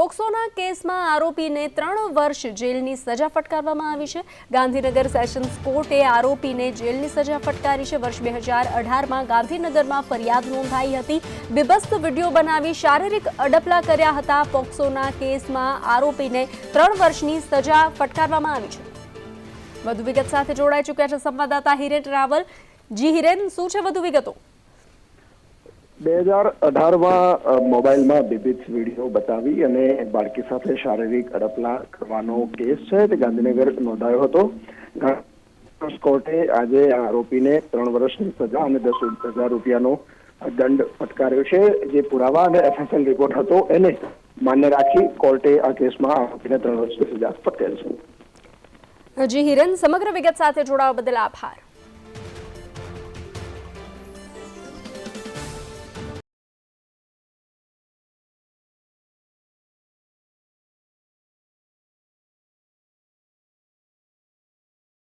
પોક્સોના કેસમાં આરોપીને 3 વર્ષ જેલની સજા ફટકારવામાં આવી છે। ગાંધીનગર સેશન્સ કોર્ટે આરોપીને જેલની સજા ફટકારી છે। વર્ષ 2018માં ગાંધીનગરમાં ફરિયાદ નોંધાઈ હતી। બીભત્સ વિડીયો બનાવી શારીરિક અડપલા કર્યા હતા। પોક્સોના કેસમાં આરોપીને 3 વર્ષની સજા ફટકારવામાં આવી છે। વધુ વિગત સાથે જોડાઈ ચૂક્યા છે સંવાદદાતા હિરેન રાવલ। જી હિરેન, શું છે વધુ વિગતો? 2018માં મોબાઈલમાં બીભત્સ વિડીયો બતાવી અને બાળકી સાથે શારીરિક અડપલા કરવાનો કેસ છે તે ગાંધીનગર નોંધાયો હતો। કોર્ટે આજે આરોપીને 3 વર્ષની સજા અને 10,000 રૂપિયાનો દંડ ફટકાર્યો છે। જે પુરાવા અને એફએસએલ રિપોર્ટ હતો એને માન્ય રાખી કોર્ટે આ કેસમાં આરોપીને 3 વર્ષની સજા ફટકારી છે। જી હિરેન, સમગ્ર વિગત સાથે જોડાવા બદલ આભાર।